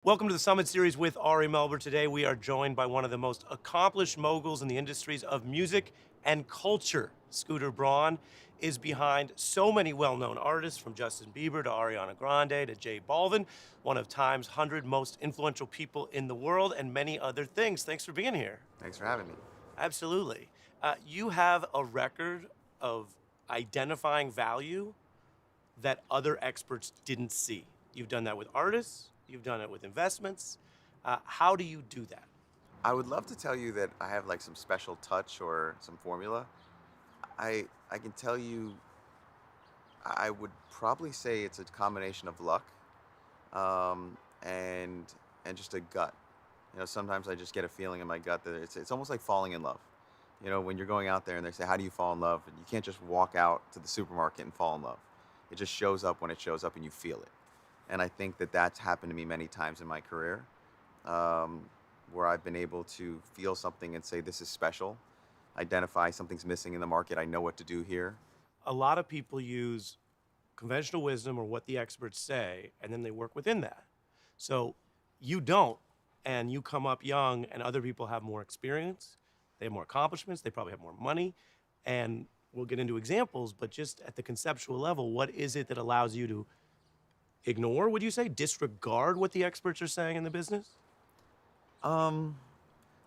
Welcome to the Summit Series with Ari Melber. Today we are joined by one of the most accomplished moguls in the industries of music and culture. Scooter Braun is behind so many well-known artists, from Justin Bieber to Ariana Grande to J Balvin, one of Time's 100 most influential people in the world, and many other things. Thanks for being here. Thanks for having me. Absolutely. You have a record of identifying value that other experts didn't see. You've done that with artists, you've done it with investments. How do you do that? I would love to tell you that I have like some special touch or some formula. I can tell you I would probably say it's a combination of luck um, and just a gut. Sometimes I just get a feeling in my gut that it's almost like falling in love. When you're going out there and they say, "How do you fall in love?" And you can't just walk out to the supermarket and fall in love. It just shows up when it shows up and you feel it. And I think that that's happened to me many times in my career. um, where I've been able to feel something and say, this is special, identify something's missing in the market. I know what to do here. A lot of people use conventional wisdom or what the experts say, and then they work within that. So you don't, and you come up young, and other people have more experience, they have more accomplishments, they probably have more money, and we'll get into examples, but just at the conceptual level, what is it that allows you to ignore, would you say, disregard what the experts are saying in the business? Um,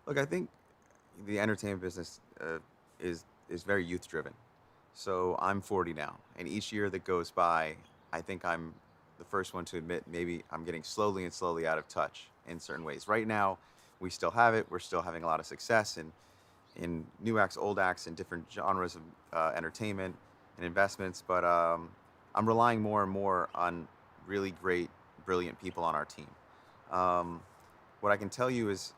Look, I think the entertainment business is very youth driven. So I'm 40 now, and each year that goes by, I think I'm the first one to admit maybe I'm getting slowly and slowly out of touch in certain ways. Right now, we still have it. We're still having a lot of success in new acts, old acts, in different genres of entertainment and investments. But I'm relying more and more on really great, brilliant people on our team. Um, what I can tell you is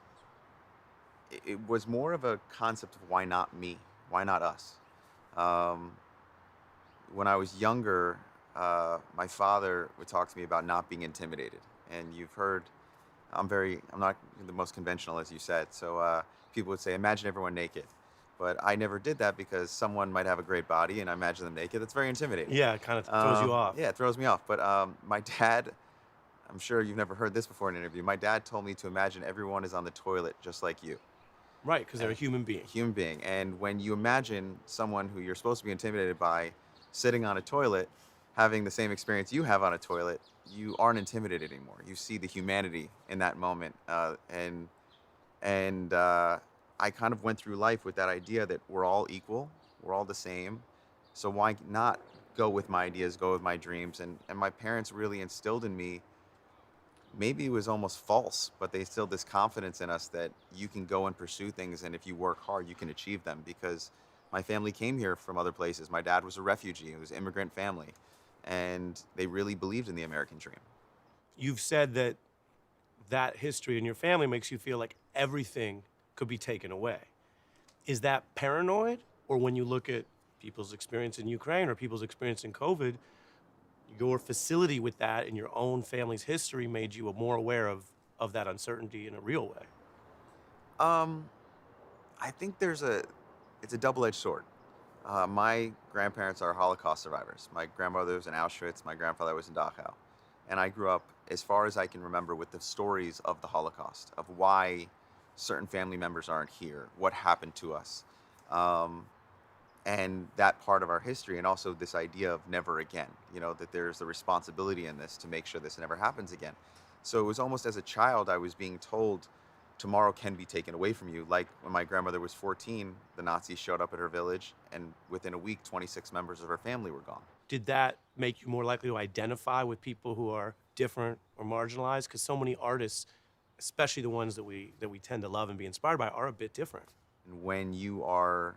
it was more of a concept of why not me? Why not us? Um, when I was younger, my father would talk to me about not being intimidated. And you've heard, I'm not the most conventional, as you said. So people would say, imagine everyone naked. But I never did that because someone might have a great body and I imagine them naked. That's very intimidating. Yeah, it kind of throws you off. Yeah, it throws me off. But my dad, I'm sure you've never heard this before in an interview. My dad told me to imagine everyone is on the toilet just like you, Right, because they're a human being. human being. And when you imagine someone who you're supposed to be intimidated by sitting on a toilet, having the same experience you have on a toilet, you aren't intimidated anymore. You see the humanity in that moment, and I kind of went through life with that idea that we're all equal, we're all the same. So why not go with my ideas, go with my dreams? And my parents really instilled in me, maybe it was almost false, but they instilled this confidence in us that you can go and pursue things, and if you work hard, you can achieve them. Because my family came here from other places. My dad was a refugee, it was an immigrant family, and they really believed in the American dream. You've said that that history in your family makes you feel like everything could be taken away. Is that paranoid? Or when you look at people's experience in Ukraine or people's experience in COVID, your facility with that in your own family's history made you more aware of that uncertainty in a real way? Um, I think it's a double-edged sword. My grandparents are Holocaust survivors. My grandmother was in Auschwitz. My grandfather was in Dachau, and I grew up, as far as I can remember, with the stories of the Holocaust, of why certain family members aren't here, what happened to us, um, and that part of our history, and also this idea of never again. That there's a responsibility in this to make sure this never happens again. So it was almost as a child I was being told tomorrow can be taken away from you. Like when my grandmother was 14, the Nazis showed up at her village, and within a week, 26 members of her family were gone. Did that make you more likely to identify with people who are different or marginalized? Because so many artists, especially the ones that we tend to love and be inspired by, are a bit different. And when you are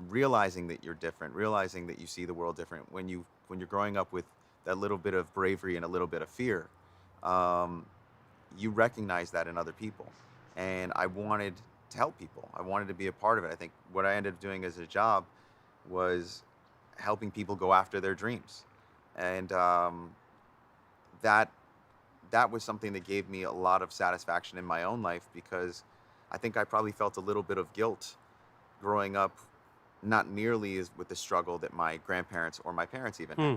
realizing that you're different, realizing that you see the world different, when you're growing up with that little bit of bravery and a little bit of fear, um, you recognize that in other people. And I wanted to help people. I wanted to be a part of it. I think what I ended up doing as a job was helping people go after their dreams. And that that was something that gave me a lot of satisfaction in my own life, because I think I probably felt a little bit of guilt growing up, not nearly as with the struggle that my grandparents or my parents even Hmm.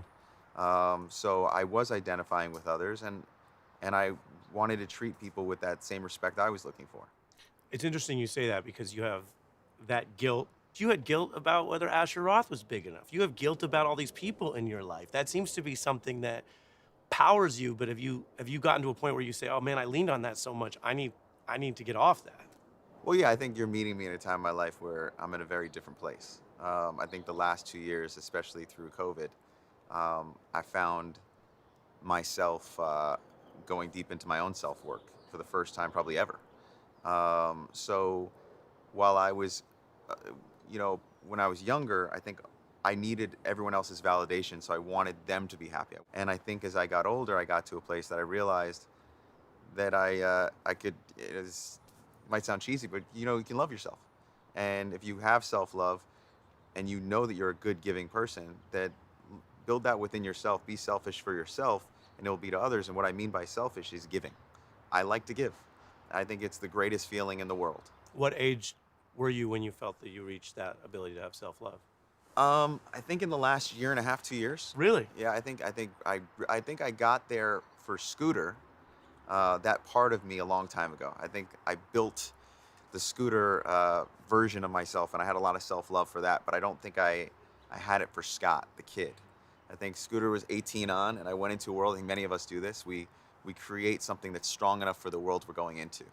had. So I was identifying with others, and and I wanted to treat people with that same respect I was looking for. It's interesting you say that because you have that guilt. You had guilt about whether Asher Roth was big enough. You have guilt about all these people in your life. That seems to be something that powers you. But have you gotten to a point where you say, "Oh man, I leaned on that so much. I need to get off that." Well, yeah, I think you're meeting me in a time in my life where I'm in a very different place. I think the last 2 years, especially through COVID, I found myself going deep into my own self work for the first time probably ever. So while I was, uh, when I was younger, I think I needed everyone else's validation, so I wanted them to be happy. And I think as I got older, I got to a place that I realized that I could. It might sound cheesy, but you can love yourself, and if you have self love, and you know that you're a good giving person, that build that within yourself. Be selfish for yourself, and it will be to others. And what I mean by selfish is giving. I like to give. I think it's the greatest feeling in the world. What age were you when you felt that you reached that ability to have self love? I think in the last year and a half, 2 years. Really? Yeah, I think I got there for Scooter, that part of me a long time ago. I think I built the Scooter version of myself, and I had a lot of self love for that. But I don't think I had it for Scott, the kid. I think Scooter was 18 on, and I went into a world. I think many of us do this. We create something that's strong enough for the world we're going into.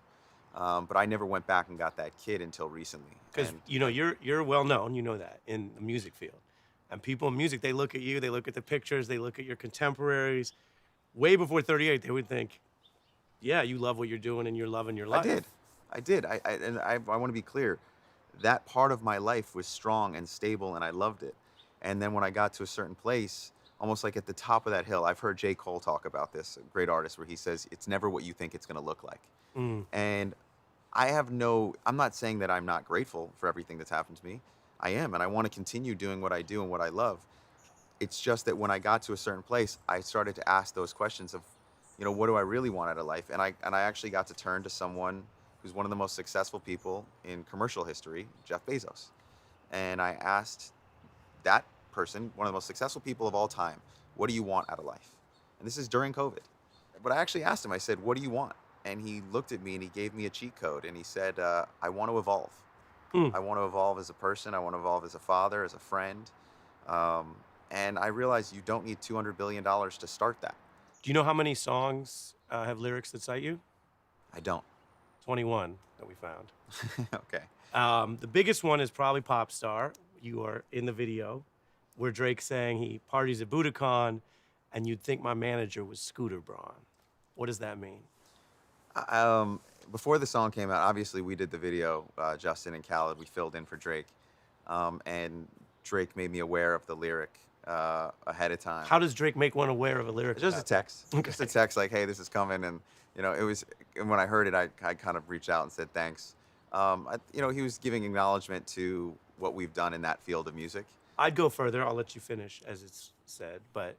But I never went back and got that kid until recently. Because And you're well known, you know that in the music field, and people in music they look at you, they look at the pictures, they look at your contemporaries. Way before 38, they would think, yeah, you love what you're doing and you're loving your I life. did. I did. I want to be clear. That part of my life was strong and stable, and I loved it. And then when I got to a certain place, almost like at the top of that hill, I've heard J. Cole talk about this, a great artist, where he says, it's never what you think it's going to look like. Mm. And I'm not saying that I'm not grateful for everything that's happened to me. I am, and I want to continue doing what I do and what I love. It's just that when I got to a certain place, I started to ask those questions of, what do I really want out of life? And I actually got to turn to someone who's one of the most successful people in commercial history, Jeff Bezos. And I asked that person, one of the most successful people of all time, what do you want out of life? And this is during COVID. But I actually asked him, I said, what do you want? And he looked at me and he gave me a cheat code and he said, I want to evolve. Hmm. I want to evolve as a person. I want to evolve as a father, as a friend. Um, and I realized you don't need $200 billion to start that. Do you know how many songs have lyrics that cite you? I don't. 21 that we found. Okay. The biggest one is probably Pop Star. You are in the video where Drake's saying he parties at Budokan, and you'd think my manager was Scooter Braun. What does that mean? Before the song came out, obviously we did the video, Justin and Khaled, we filled in for Drake. And Drake made me aware of the lyric ahead of time. How does Drake make one aware of a lyric? It's just a about that? text. Just a text like, hey, this is coming. And, it was, and when I heard it, I kind of reached out and said thanks. He was giving acknowledgement to what we've done in that field of music. I'd go further. I'll let you finish, as it's said, but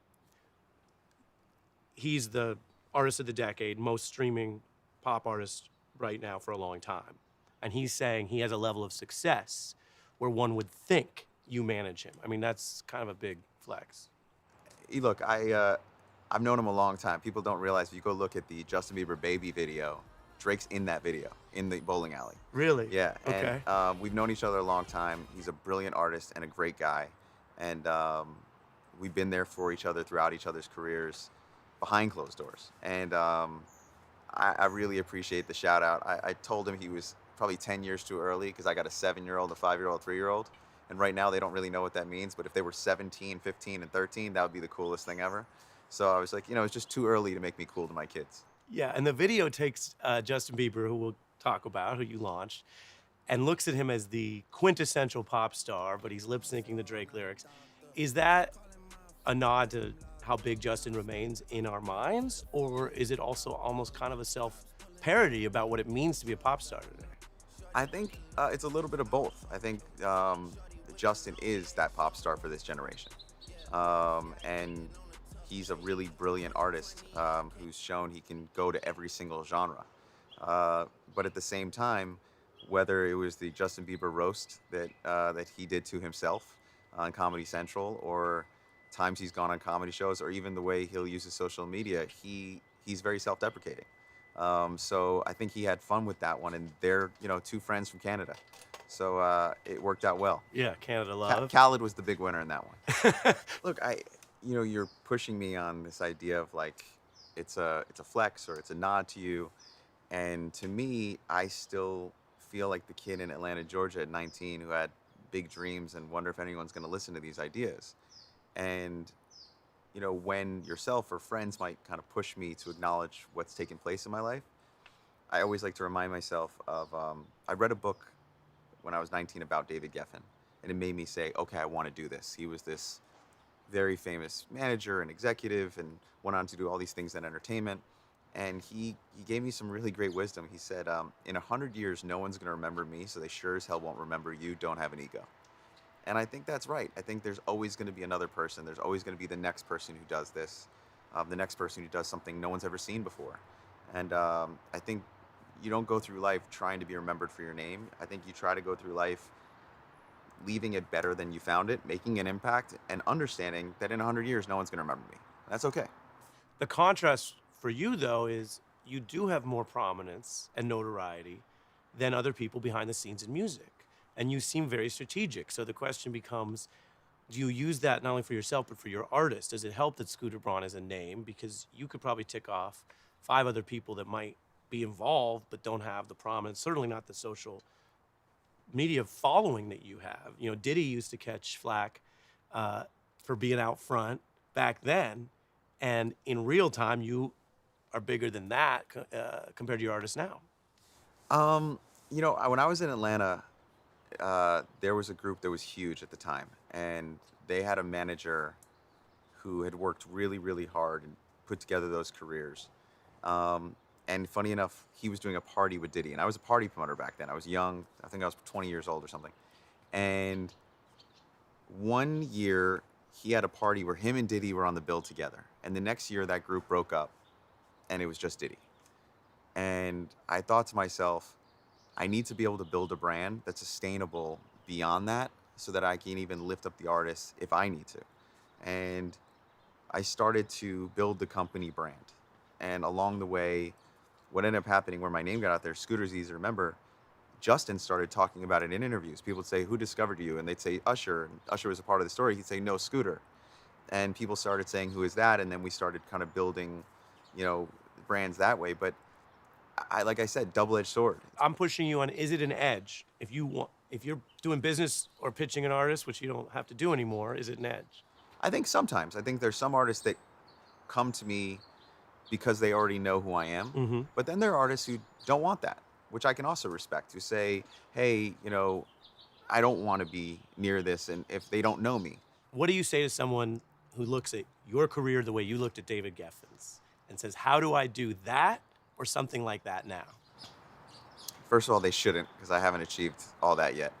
he's the artist of the decade, most streaming pop artist right now for a long time. And he's saying he has a level of success where one would think you manage him. I mean, that's kind of a big flex. Look, I've known him a long time. People don't realize if you go look at the Justin Bieber Baby video, Drake's in that video in the bowling alley. Really? Yeah. Okay. And we've known each other a long time. He's a brilliant artist and a great guy. And we've been there for each other throughout each other's careers behind closed doors. And I really appreciate the shout out. I told him he was probably 10 years too early because I got a 7-year-old, a 5-year-old, 3-year-old. And right now they don't really know what that means. But if they were 17, 15, and 13, that would be the coolest thing ever. So I was like, it's just too early to make me cool to my kids. Yeah, and the video takes Justin Bieber, who we'll talk about, who you launched, and looks at him as the quintessential pop star, but he's lip syncing the Drake lyrics. Is that a nod to how big Justin remains in our minds, or is it also almost kind of a self-parody about what it means to be a pop star today? I think it's a little bit of both. I think Justin is that pop star for this generation. And he's a really brilliant artist who's shown he can go to every single genre. But at the same time, whether it was the Justin Bieber roast that he did to himself on Comedy Central, or times he's gone on comedy shows, or even the way he'll use his social media, he he's very self-deprecating. So I think he had fun with that one, and they're two friends from Canada, so it worked out well. Yeah, Canada Love. Khaled was the big winner in that one. Look, you're pushing me on this idea of like it's a flex or it's a nod to you, and to me, I still feel like the kid in Atlanta, Georgia, at 19 who had big dreams and wonder if anyone's going to listen to these ideas. And when yourself or friends might kind of push me to acknowledge what's taken place in my life, I always like to remind myself of I read a book when I was 19 about David Geffen, and it made me say, okay, I want to do this. He was this very famous manager and executive and went on to do all these things in entertainment. And he gave me some really great wisdom. He said, in 100 years, no one's going to remember me, so they sure as hell won't remember you. Don't have an ego. And I think that's right. I think there's always going to be another person. There's always going to be the next person who does this, the next person who does something no one's ever seen before. And I think you don't go through life trying to be remembered for your name. I think you try to go through life leaving it better than you found it, making an impact, and understanding that in 100 years, no one's going to remember me. That's okay. The contrast for you, though, is you do have more prominence and notoriety than other people behind the scenes in music. And you seem very strategic. So the question becomes, do you use that not only for yourself, but for your artist? Does it help that Scooter Braun is a name? Because you could probably tick off 5 other people that might be involved, but don't have the prominence, certainly not the social media following that you have. Diddy used to catch flack for being out front back then. And in real time, you are bigger than that compared to your artists now. When I was in Atlanta, there was a group that was huge at the time, and they had a manager who had worked really, really hard and put together those careers. And funny enough, he was doing a party with Diddy, and I was a party promoter back then. I was young. I think I was 20 years old or something. And one year, he had a party where him and Diddy were on the bill together. And the next year, that group broke up, and it was just Diddy. And I thought to myself, I need to be able to build a brand that's sustainable beyond that so that I can even lift up the artists if I need to. And I started to build the company brand. And along the way, what ended up happening where my name got out there, Scooter's easy to remember, Justin started talking about it in interviews. People would say, who discovered you? And they'd say, Usher. And Usher was a part of the story. He'd say, no, Scooter. And people started saying, who is that? And then we started kind of building, brands that way. But like I said, double-edged sword. I'm pushing you on, is it an edge? If you're doing business or pitching an artist, which you don't have to do anymore, is it an edge? I think sometimes. I think there's some artists that come to me because they already know who I am. Mm-hmm. But then there are artists who don't want that, which I can also respect, who say, hey, I don't want to be near this, and if they don't know me. What do you say to someone who looks at your career the way you looked at David Geffen's and says, how do I do that or something like that now? First of all, they shouldn't, because I haven't achieved all that yet.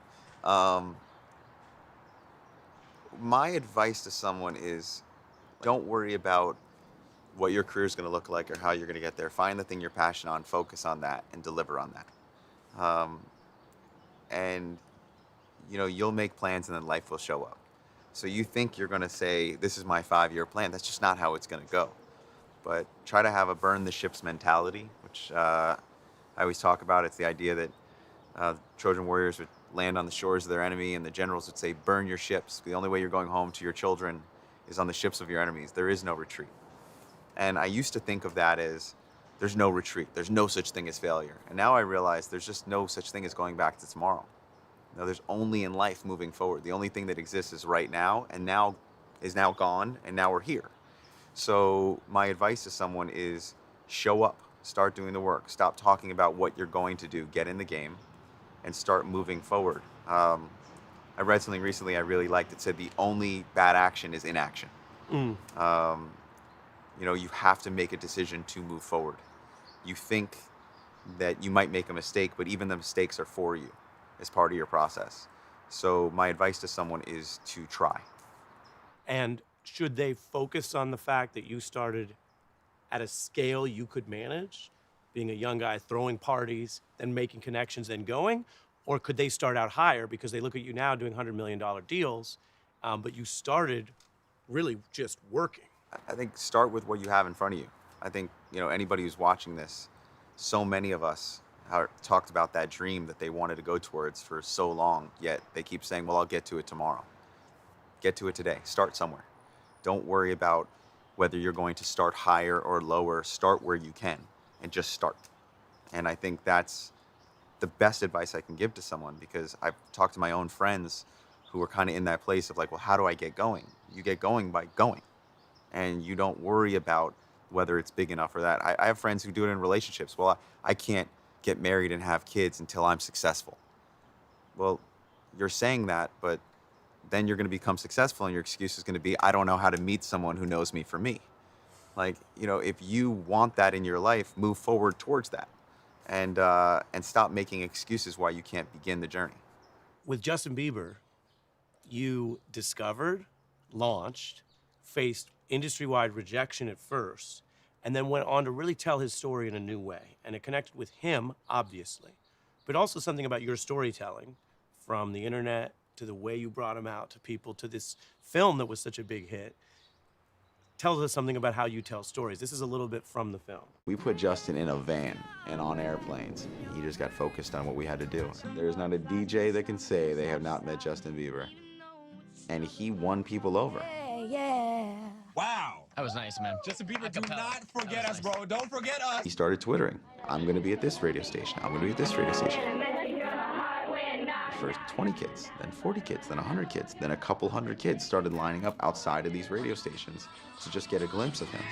My advice to someone is don't worry about what your career is going to look like or how you're going to get there. Find the thing you're passionate on, focus on that, and deliver on that. And you'll make plans, and then life will show up. So you think you're going to say, this is my 5-year plan. That's just not how it's going to go. But try to have a burn the ships mentality, which I always talk about. It's the idea that Trojan warriors would land on the shores of their enemy, and the generals would say, burn your ships. The only way you're going home to your children is on the ships of your enemies. There is no retreat. And I used to think of that as there's no retreat. There's no such thing as failure. And now I realize there's just no such thing as going back to tomorrow. There's only in life moving forward. The only thing that exists is right now, and now is now gone, and now we're here. So my advice to someone is show up, start doing the work, stop talking about what you're going to do, get in the game, and start moving forward. I read something recently I really liked. It said the only bad action is inaction. You have to make a decision to move forward. You think that you might make a mistake, but even the mistakes are for you as part of your process. So my advice to someone is to try. And should they focus on the fact that you started at a scale you could manage, being a young guy throwing parties, then making connections, then going? Or could they start out higher because they look at you now doing $100 million deals, but you started really just working? I think start with what you have in front of you. I think, anybody who's watching this, so many of us talked about that dream that they wanted to go towards for so long, yet they keep saying, well, I'll get to it tomorrow. Get to it today. Start somewhere. Don't worry about whether you're going to start higher or lower. Start where you can and just start. And I think that's the best advice I can give to someone, because I've talked to my own friends who are kind of in that place of like, well, how do I get going? You get going by going, and you don't worry about whether it's big enough or that. I have friends who do it in relationships. Well, I can't get married and have kids until I'm successful. Well, you're saying that, but then you're going to become successful, and your excuse is going to be, I don't know how to meet someone who knows me for me. Like, if you want that in your life, move forward towards that, and stop making excuses why you can't begin the journey. With Justin Bieber, you discovered, launched, faced industry-wide rejection at first, and then went on to really tell his story in a new way. And it connected with him, obviously, but also something about your storytelling, from the internet to the way you brought him out to people to this film that was such a big hit, tells us something about how you tell stories. This is a little bit from the film. We put Justin in a van and on airplanes. He just got focused on what we had to do. There's not a DJ that can say they have not met Justin Bieber. And he won people over. Yeah. Wow. That was nice, man. Justin Bieber, do Acapella. not forget That us, was nice. bro. Don't forget us. He started twittering. I'm going to be at this radio station. I'm going to be at this radio station. First 20 kids, then 40 kids, then 100 kids, then a couple hundred kids started lining up outside of these radio stations to just get a glimpse of him.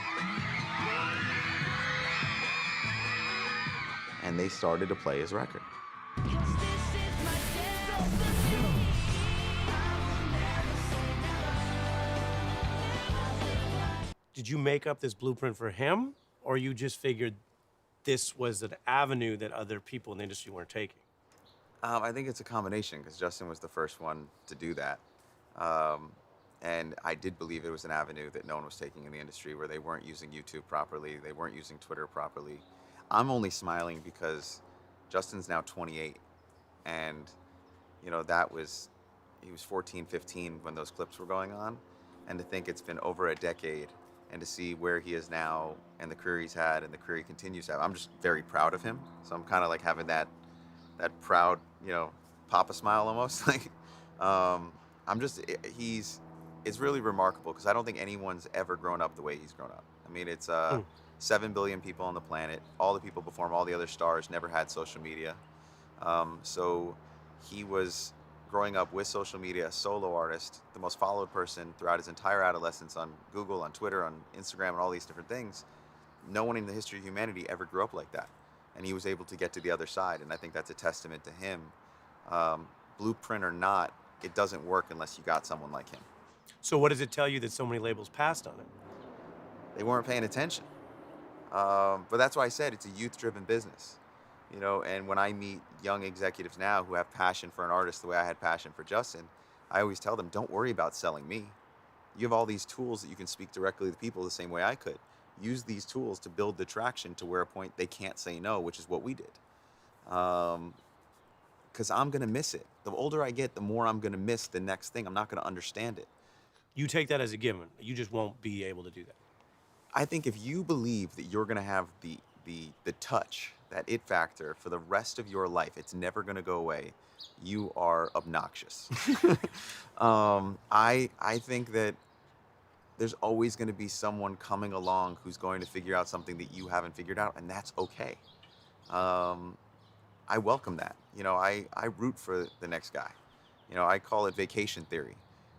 And they started to play his record. Did you make up this blueprint for him, or you just figured this was an avenue that other people in the industry weren't taking? I think it's a combination, because Justin was the first one to do that. And I did believe it was an avenue that no one was taking in the industry, where they weren't using YouTube properly, they weren't using Twitter properly. I'm only smiling because Justin's now 28, and he was 14, 15 when those clips were going on. And to think it's been over a decade, and to see where he is now and the career he's had and the career he continues to have, I'm just very proud of him. So I'm kind of like having that proud, papa smile almost. Like, it's really remarkable, because I don't think anyone's ever grown up the way he's grown up. I mean, it's 7 billion people on the planet. All the people before him, all the other stars, never had social media. So he was growing up with social media, a solo artist, the most followed person throughout his entire adolescence on Google, on Twitter, on Instagram, and all these different things. No one in the history of humanity ever grew up like that. And he was able to get to the other side, and I think that's a testament to him. Blueprint or not, it doesn't work unless you got someone like him. So what does it tell you that so many labels passed on it? They weren't paying attention. But that's why I said it's a youth-driven business. And when I meet young executives now who have passion for an artist the way I had passion for Justin, I always tell them, don't worry about selling me. You have all these tools that you can speak directly to people the same way I could. Use these tools to build the traction to where a point they can't say no, which is what we did. Because I'm going to miss it. The older I get, the more I'm going to miss the next thing. I'm not going to understand it. You take that as a given. You just won't be able to do that. I think if you believe that you're going to have the touch, that it factor for the rest of your life, it's never going to go away, you are obnoxious. I think that there's always going to be someone coming along who's going to figure out something that you haven't figured out, and that's okay. I welcome that. I root for the next guy. I call it vacation theory,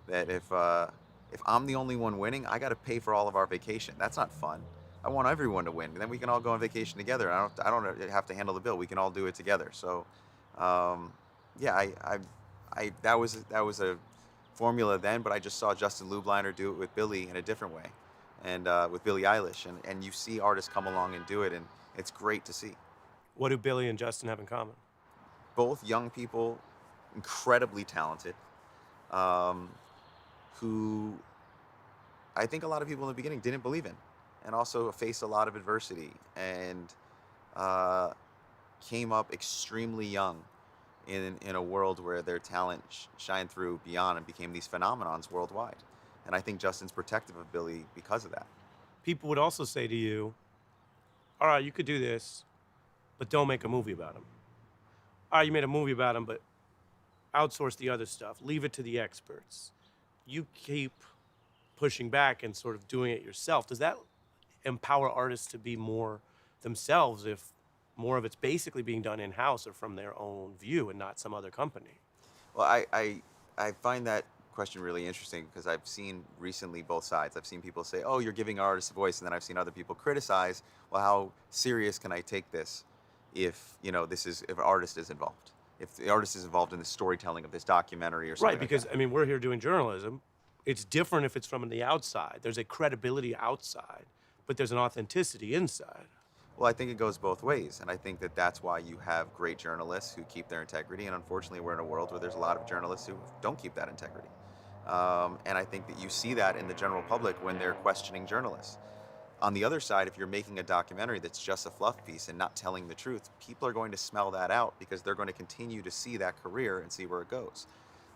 that if I'm the only one winning, I got to pay for all of our vacation. That's not fun. I want everyone to win, and then we can all go on vacation together. I don't have to handle the bill. We can all do it together. So, yeah, that was a formula then, but I just saw Justin Lubliner do it with Billie in a different way, and with Billie Eilish, and you see artists come along and do it, and it's great to see. What do Billie and Justin have in common? Both young people, incredibly talented, who I think a lot of people in the beginning didn't believe in, and also faced a lot of adversity, and came up extremely young in a world where their talent shined through beyond and became these phenomenons worldwide. And I think Justin's protective of Billie because of that. People would also say to you, all right, you could do this, but don't make a movie about him. All right, you made a movie about him, but outsource the other stuff. Leave it to the experts. You keep pushing back and sort of doing it yourself. Does that empower artists to be more themselves if more of it's basically being done in-house or from their own view and not some other company? Well, I find that question really interesting because I've seen recently both sides. I've seen people say, "Oh, you're giving artists a voice," and then I've seen other people criticize, "Well, how serious can I take this if this is if an artist is involved? If the artist is involved in the storytelling of this documentary or Right, something like because that." I mean, we're here doing journalism. It's different if it's from the outside. There's a credibility outside, but there's an authenticity inside. Well, I think it goes both ways, and I think that that's why you have great journalists who keep their integrity. And unfortunately, we're in a world where there's a lot of journalists who don't keep that integrity. And I think that you see that in the general public when they're questioning journalists. On the other side, if you're making a documentary that's just a fluff piece and not telling the truth, people are going to smell that out because they're going to continue to see that career and see where it goes.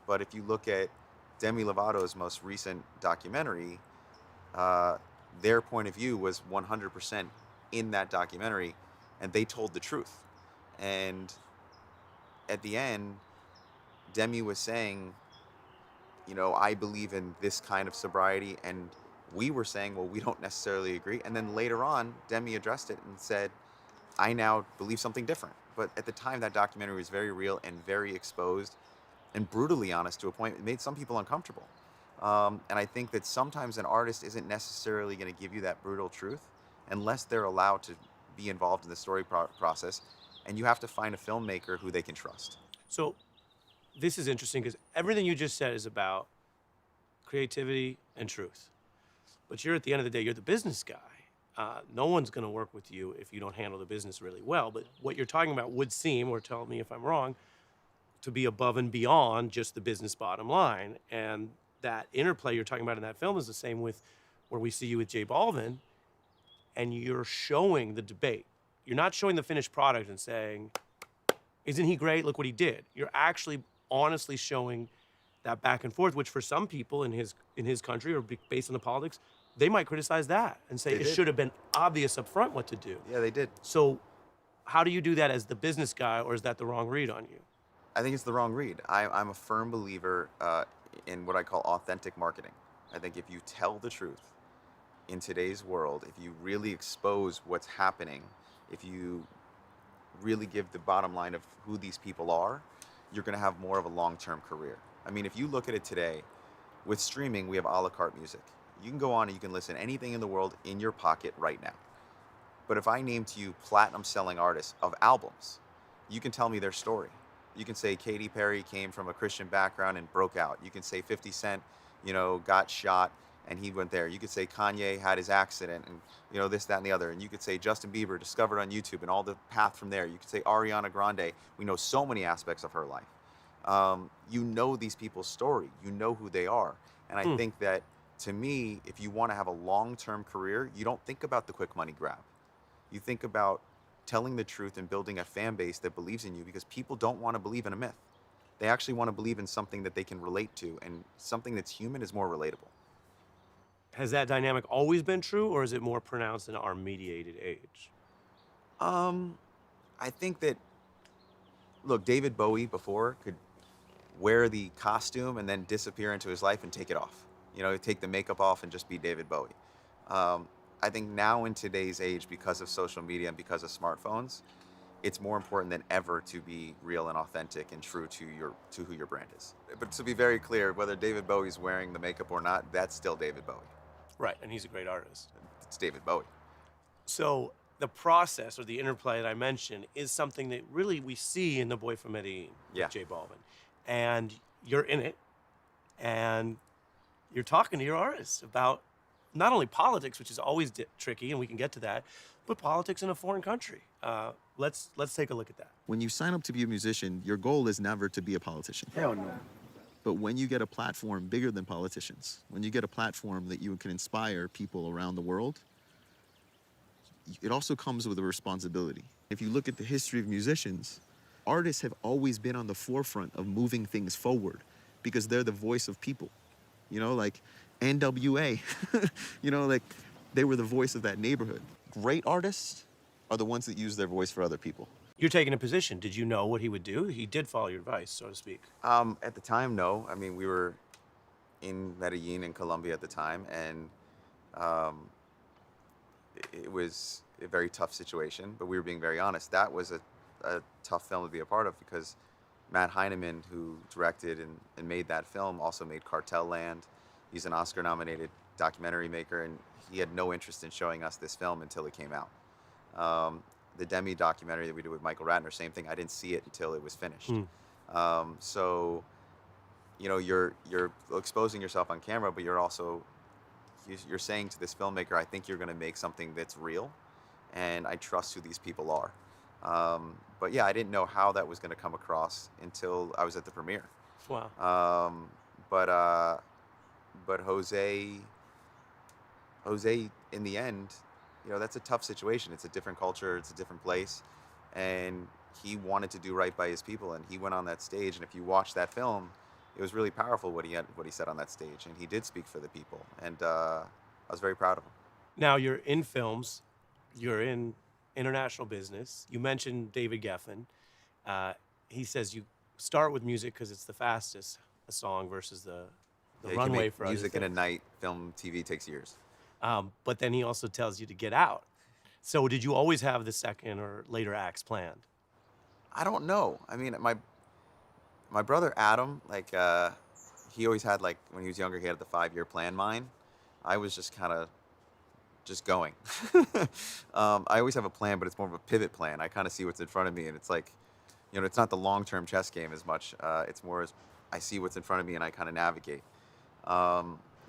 But if you look at Demi Lovato's most recent documentary, uh, their point of view was 100% in that documentary, and they told the truth. And at the end, Demi was saying, I believe in this kind of sobriety, and we were saying, well, we don't necessarily agree. And then later on, Demi addressed it and said, I now believe something different. But at the time, that documentary was very real and very exposed and brutally honest to a point. It made some people uncomfortable. And I think that sometimes an artist isn't necessarily going to give you that brutal truth unless they're allowed to be involved in the story process. And you have to find a filmmaker who they can trust. So this is interesting because everything you just said is about creativity and truth. But you're at the end of the day, you're the business guy. No one's going to work with you if you don't handle the business really well. But what you're talking about would seem, or tell me if I'm wrong, to be above and beyond just the business bottom line. And that interplay you're talking about in that film is the same with where we see you with J Balvin, and you're showing the debate. You're not showing the finished product and saying, isn't he great? Look what he did. You're actually honestly showing that back and forth, which for some people in his country or based on the politics, they might criticize that and say They it did. should have been obvious up front what to do. Yeah, they did. So how do you do that as the business guy, or is that the wrong read on you? I think it's the wrong read. I'm a firm believer in what I call authentic marketing. I think if you tell the truth in today's world, if you really expose what's happening, if you really give the bottom line of who these people are, you're going to have more of a long-term career. I mean, if you look at it today, with streaming, we have a la carte music. You can go on and you can listen to anything in the world in your pocket right now. But if I name to you platinum selling artists of albums, you can tell me their story. You can say Katy Perry came from a Christian background and broke out. You can say 50 Cent, got shot and he went there. You could say Kanye had his accident and, this, that, and the other. And you could say Justin Bieber discovered on YouTube and all the path from there. You could say Ariana Grande. We know so many aspects of her life. You know these people's story. You know who they are. And I think that, to me, if you want to have a long-term career, you don't think about the quick money grab. You think about telling the truth and building a fan base that believes in you, because people don't want to believe in a myth. They actually want to believe in something that they can relate to, and something that's human is more relatable. Has that dynamic always been true, or is it more pronounced in our mediated age? Um, I think that, look, David Bowie before could wear the costume and then disappear into his life and take it off. Take the makeup off and just be David Bowie. I think now in today's age, because of social media and because of smartphones, it's more important than ever to be real and authentic and true to who your brand is. But to be very clear, whether David Bowie's wearing the makeup or not, that's still David Bowie. Right, and he's a great artist. It's David Bowie. So the process or the interplay that I mentioned is something that really we see in The Boy from Medellin Yeah. with J Balvin. And you're in it, and you're talking to your artists about not only politics, which is always tricky, and we can get to that, but politics in a foreign country. Let's take a look at that. When you sign up to be a musician, your goal is never to be a politician. Hell no. But when you get a platform bigger than politicians, when you get a platform that you can inspire people around the world, it also comes with a responsibility. If you look at the history of musicians, artists have always been on the forefront of moving things forward because they're the voice of people. Like NWA, like they were the voice of that neighborhood. Great artists are the ones that use their voice for other people. You're taking a position. Did you know what he would do? He did follow your advice, so to speak. At the time, no. I mean, we were in Medellin in Colombia at the time, and um, it was a very tough situation, but we were being very honest. That was a tough film to be a part of because Matt Heineman, who directed and made that film, also made Cartel Land. He's an Oscar nominated documentary maker, and he had no interest in showing us this film until it came out. The Demi documentary that we did with Michael Ratner, same thing. I didn't see it until it was finished. So, you know, you're exposing yourself on camera, but you're also you're saying to this filmmaker, I think you're going to make something that's real, and I trust who these people are. But yeah, I didn't know how that was going to come across until I was at the premiere. Wow. But Jose, in the end, you know, that's a tough situation. It's a different culture, it's a different place, and he wanted to do right by his people, and he went on that stage. And if you watch that film, it was really powerful what he said on that stage, and he did speak for the people, and I was very proud of him. Now you're in films, you're in international business. You mentioned David Geffen. He says you start with music because it's the fastest a song versus the Yeah, you can runway make for other music in a things. night. Film, TV takes years. But then he also tells you to get out. So did you always have the second or later acts planned? I don't know. I mean, my brother Adam, like, he always had, like, when he was younger, he had the 5-year plan. Mine, I was just kind of just going. I always have a plan, but it's more of a pivot plan. I kind of see what's in front of me, and it's like, you know, it's not the long-term chess game as much. It's more as I see what's in front of me and I kind of navigate.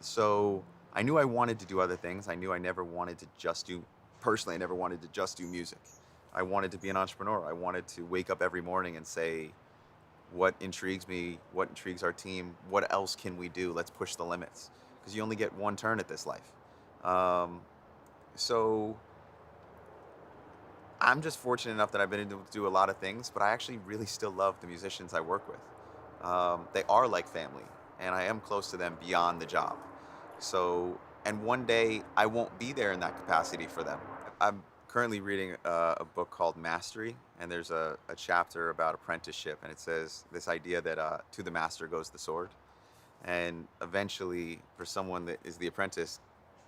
So I knew I wanted to do other things. I knew I never wanted to just do, personally, I never wanted to just do music. I wanted to be an entrepreneur. I wanted to wake up every morning and say, what intrigues me, what intrigues our team, what else can we do? Let's push the limits. Because you only get one turn at this life. So I'm just fortunate enough that I've been able to do a lot of things, but I actually really still love the musicians I work with. They are like family, and I am close to them beyond the job. So, and one day I won't be there in that capacity for them. I'm currently reading a book called Mastery, and there's a chapter about apprenticeship, and it says this idea that to the master goes the sword. And eventually, for someone that is the apprentice,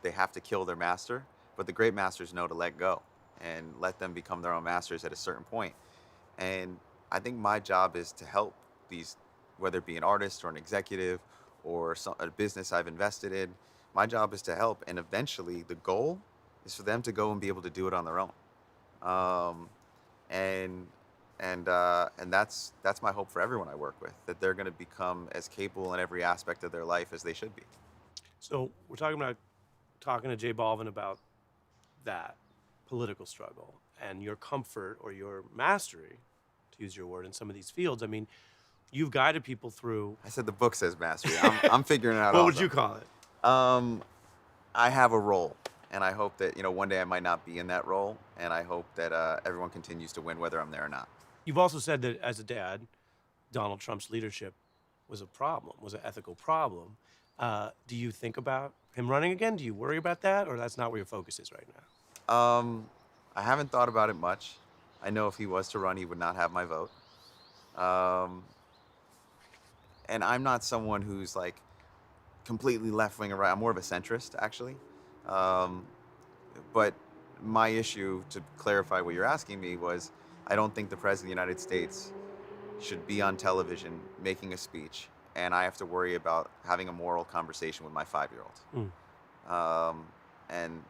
they have to kill their master, but the great masters know to let go and let them become their own masters at a certain point. And I think my job is to help these, whether it be an artist or an executive or a business I've invested in. My job is to help, and eventually the goal is for them to go and be able to do it on their own. Um, and and that's my hope for everyone I work with, that they're going to become as capable in every aspect of their life as they should be. So we're talking to Jay Balvin about that political struggle and your comfort or your mastery, to use your word, in some of these fields. I mean, you've guided people through. I said the book says mastery. I'm figuring it out. What would also. you call it? Um, I have a role, and I hope that, you know, one day I might not be in that role, and I hope that everyone continues to win whether I'm there or not. You've also said that as a dad, Donald Trump's leadership was a problem, was an ethical problem. Do you think about him running again? Do you worry about that, or that's not where your focus is right now? I haven't thought about it much. I know if he was to run, he would not have my vote. Um, and I'm not someone who's like completely left wing or right. I'm more of a centrist, actually. Um, but my issue, to clarify what you're asking me, was I don't think the President of the United States should be on television making a speech, and I have to worry about having a moral conversation with my 5-year-old. And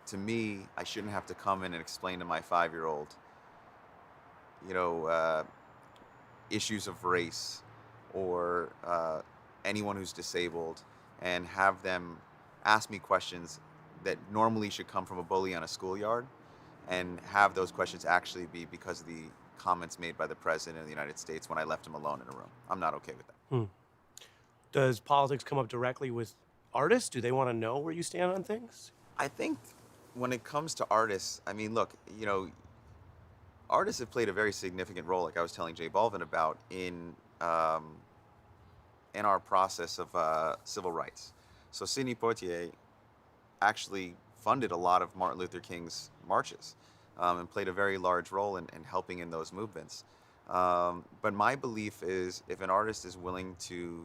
to me, I shouldn't have to come in and explain to my 5-year-old, you know, issues of race or anyone who's disabled, and have them ask me questions that normally should come from a bully on a schoolyard, and have those questions actually be because of the comments made by the President of the United States when I left him alone in a room. I'm not okay with that. Does politics come up directly with artists? Do they want to know where you stand on things? I think when it comes to artists, I mean, look, you know, artists have played a very significant role, like I was telling Jay Balvin about, in our process of civil rights. So Sidney Poitier actually funded a lot of Martin Luther King's marches. and played a very large role in helping in those movements. But my belief is if an artist is willing to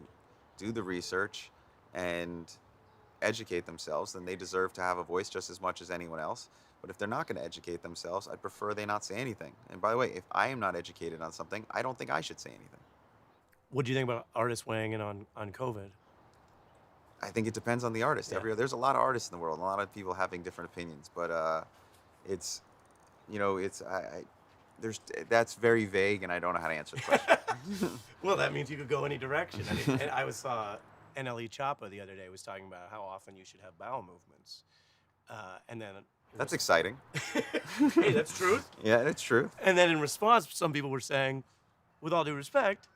do the research and educate themselves, then they deserve to have a voice just as much as anyone else. But if they're not going to educate themselves, I'd prefer they not say anything. And by the way, if I am not educated on something, I don't think I should say anything. What do you think about artists weighing in on COVID? I think it depends on the artist. Yeah. There's a lot of artists in the world, a lot of people having different opinions, but it's, it's there's that's very vague, and I don't know how to answer the question. Well, that means you could go any direction. I mean, and I saw NLE Choppa the other day was talking about how often you should have bowel movements, and then That's exciting. hey, that's truth. Yeah, it's true. And then in response, some people were saying, with all due respect,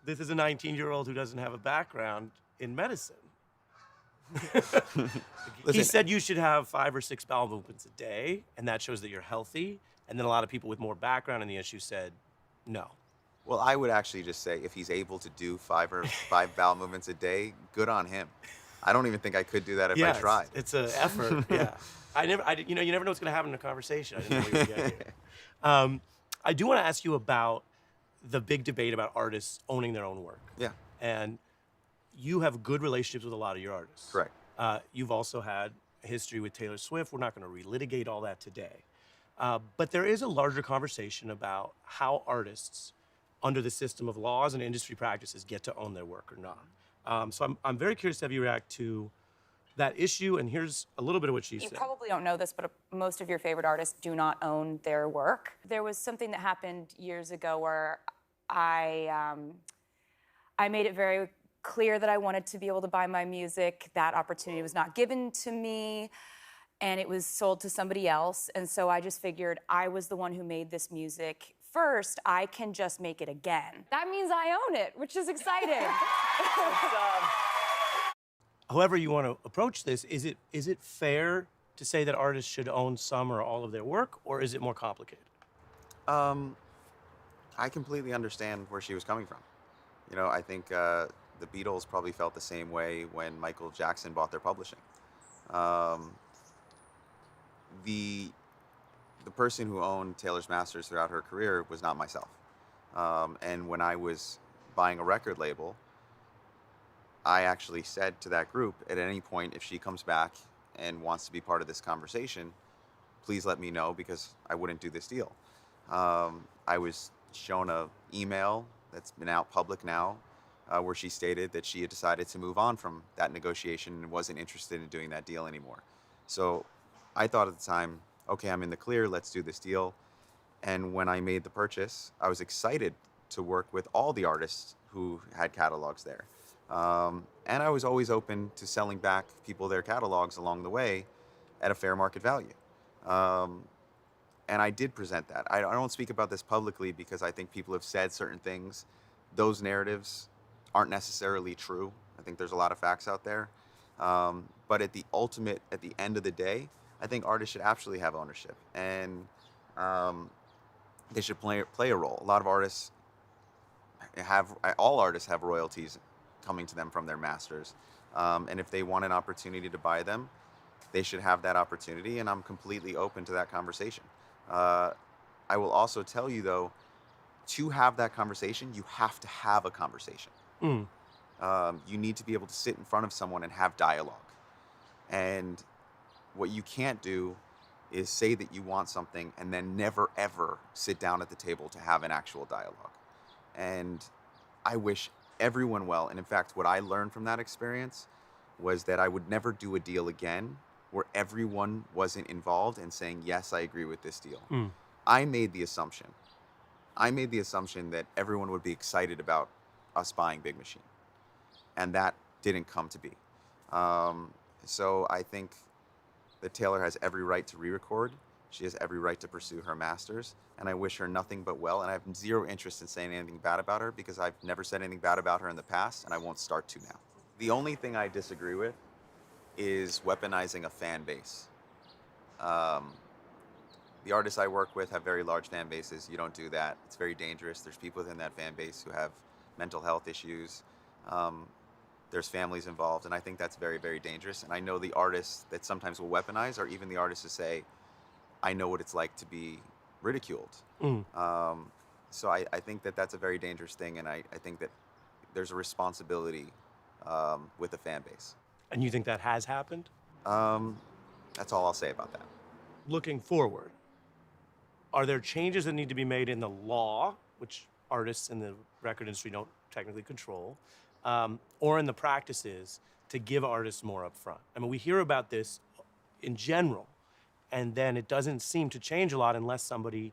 this is a 19-year-old who doesn't have a background in medicine. He Listen, said you should have 5 or 6 bowel movements a day, and that shows that you're healthy. And then a lot of people with more background in the issue said, no. well, I would actually just say if he's able to do five bowel movements a day, good on him. I don't even think I could do that if I tried. It's an effort. Yeah, you never know what's going to happen in a conversation. I didn't know we would get here. I do want to ask you about the big debate about artists owning their own work. Yeah, And you have good relationships with a lot of your artists. correct. You've also had a history with Taylor Swift. We're not going to relitigate all that today. But there is a larger conversation about how artists, under the system of laws and industry practices, get to own their work or not. So I'm very curious to have you react to that issue. And here's a little bit of what she You said. probably don't know this, but most of your favorite artists do not own their work. There was something that happened years ago where I made it very clear that I wanted to be able to buy my music. That opportunity was not given to me, and it was sold to somebody else. And so I just figured I was the one who made this music first. I can just make it again. That means I own it, which is exciting. However you want to approach this, is it fair to say that artists should own some or all of their work, or is it more complicated? I completely understand where she was coming from. I think the Beatles probably felt the same way when Michael Jackson bought their publishing. The person who owned Taylor's masters throughout her career was not myself. And when I was buying a record label, I actually said to that group, at any point, if she comes back and wants to be part of this conversation, please let me know, because I wouldn't do this deal. I was shown an email that's been out public now, where she stated that she had decided to move on from that negotiation and wasn't interested in doing that deal anymore. So I thought at the time, okay, I'm in the clear, let's do this deal. And when I made the purchase, I was excited to work with all the artists who had catalogs there. And I was always open to selling back people their catalogs along the way at a fair market value. And I did present that. I don't speak about this publicly because I think people have said certain things. Those narratives aren't necessarily true. I think there's a lot of facts out there. But at the end of the day, I think artists should absolutely have ownership, and they should play a role. A lot of artists all artists have royalties coming to them from their masters. And if they want an opportunity to buy them, they should have that opportunity, and I'm completely open to that conversation. I will also tell you, though, to have that conversation, you have to have a conversation. You need to be able to sit in front of someone and have dialogue. And what you can't do is say that you want something and then never, ever sit down at the table to have an actual dialogue. And I wish everyone well. And in fact, what I learned from that experience was that I would never do a deal again where everyone wasn't involved and saying, yes, I agree with this deal. I made the assumption that everyone would be excited about us buying Big Machine. And that didn't come to be. So I think that Taylor has every right to re-record. She has every right to pursue her masters. And I wish her nothing but well. And I have zero interest in saying anything bad about her, because I've never said anything bad about her in the past, and I won't start to now. The only thing I disagree with is weaponizing a fan base. The artists I work with have very large fan bases. You don't do that. It's very dangerous. There's people within that fan base who have mental health issues. There's families involved, and I think that's very, very dangerous. And I know the artists that sometimes will weaponize are even the artists who say, I know what it's like to be ridiculed. Mm. So I think that that's a very dangerous thing, and I think that there's a responsibility with the fan base. And you think that has happened? Um, that's all I'll say about that. Looking forward, are there changes that need to be made in the law, which artists in the record industry don't technically control, or in the practices to give artists more upfront? I mean, we hear about this in general, and then it doesn't seem to change a lot unless somebody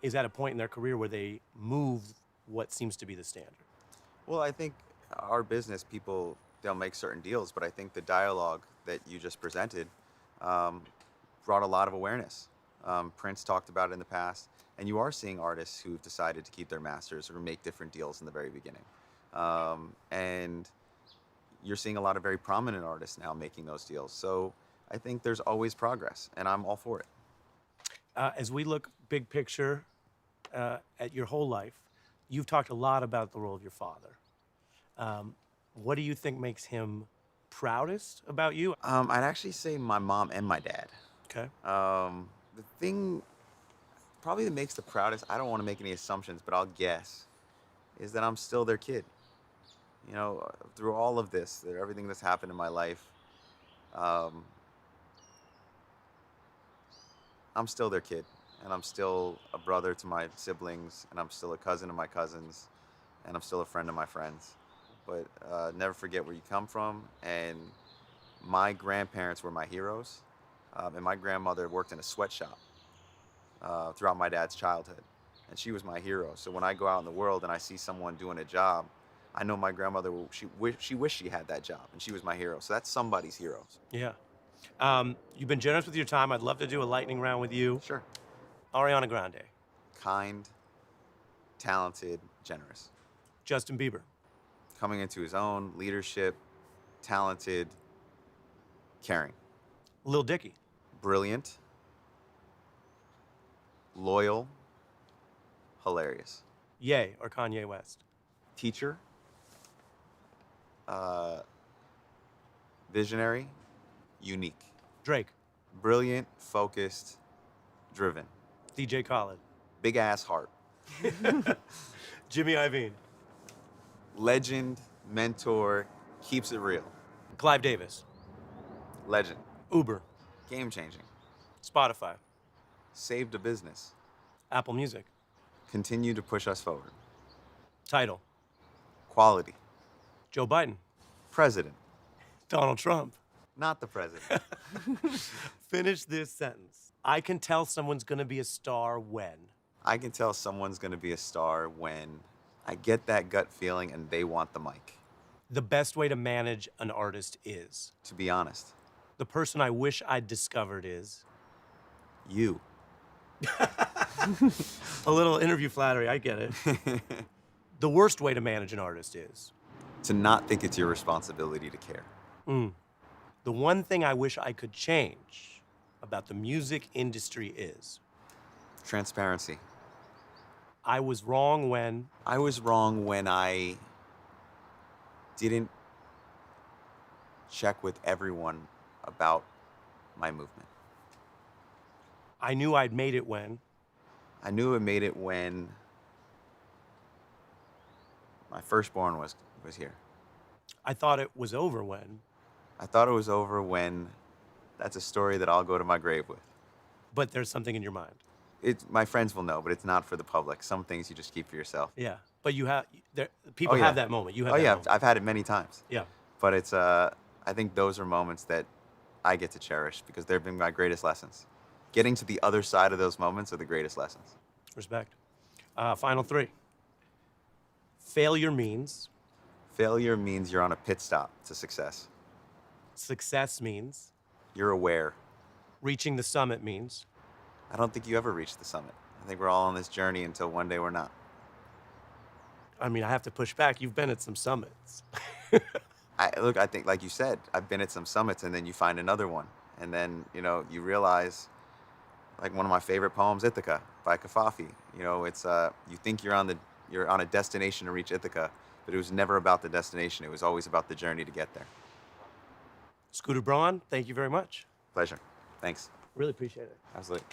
is at a point in their career where they move what seems to be the standard. Well, I think our business people, they'll make certain deals, but I think the dialogue that you just presented brought a lot of awareness. Prince talked about it in the past, and you are seeing artists who've decided to keep their masters or make different deals in the very beginning. And you're seeing a lot of very prominent artists now making those deals. So I think there's always progress, and I'm all for it. As we look big picture at your whole life, you've talked a lot about the role of your father. What do you think makes him proudest about you? I'd actually say my mom and my dad. Okay. The thing probably that makes the proudest, I don't want to make any assumptions, but I'll guess, is that I'm still their kid. You know, through all of this, everything that's happened in my life, I'm still their kid, and I'm still a brother to my siblings, and I'm still a cousin to my cousins, and I'm still a friend to my friends. But never forget where you come from, and my grandparents were my heroes, and my grandmother worked in a sweatshop throughout my dad's childhood, and she was my hero. So when I go out in the world and I see someone doing a job, I know my grandmother, she wished she had that job, and she was my hero. So that's somebody's hero. Yeah. You've been generous with your time. I'd love to do a lightning round with you. Sure. Ariana Grande, Kind, talented, generous. Justin Bieber, Coming into his own, leadership, talented, caring. Lil Dicky, Brilliant, loyal, hilarious. Ye or Kanye West, Teacher, visionary, unique. Drake, Brilliant, focused, driven. DJ Khaled, Big ass heart. Jimmy Iovine, Legend, mentor, keeps it real. Clive Davis, Legend. Uber, Game changing. Spotify, Saved a business. Apple Music, Continue to push us forward. Tidal, Quality. Joe Biden, President. Donald Trump. Not the president. Finish this sentence. I can tell someone's gonna be a star when. I can tell someone's going to be a star when I get that gut feeling and they want the mic, The best way to manage an artist is. to be honest. The person I wish I'd discovered is. You. A little interview flattery, I get it. The worst way to manage an artist is. To not think it's your responsibility to care. The one thing I wish I could change about the music industry is. Transparency. I was wrong when. I was wrong when I didn't check with everyone about my movement. I knew I'd made it when. I knew I made it when my firstborn was here. I thought it was over when. I thought it was over when that's a story that I'll go to my grave with. But there's something in your mind. My friends will know, but it's not for the public. Some things you just keep for yourself. Yeah. But you have. People Oh, yeah. have that moment. You have Oh that yeah, moment. I've had it many times. Yeah. But it's I think those are moments that I get to cherish because they've been my greatest lessons. Getting to the other side of those moments are the greatest lessons. Respect. Final three. Failure means. Failure means you're on a pit stop to success. Success means. You're aware. Reaching the summit means. I don't think you ever reach the summit. I think we're all on this journey until one day we're not. I mean, I have to push back. You've been at some summits. I think, like you said, I've been at some summits, and then you find another one, and then you realize, like one of my favorite poems, Ithaca by Kafafi. It's you think you're on a destination to reach Ithaca, but it was never about the destination. It was always about the journey to get there. Scooter Braun, thank you very much. Pleasure. Thanks. Really appreciate it. Absolutely.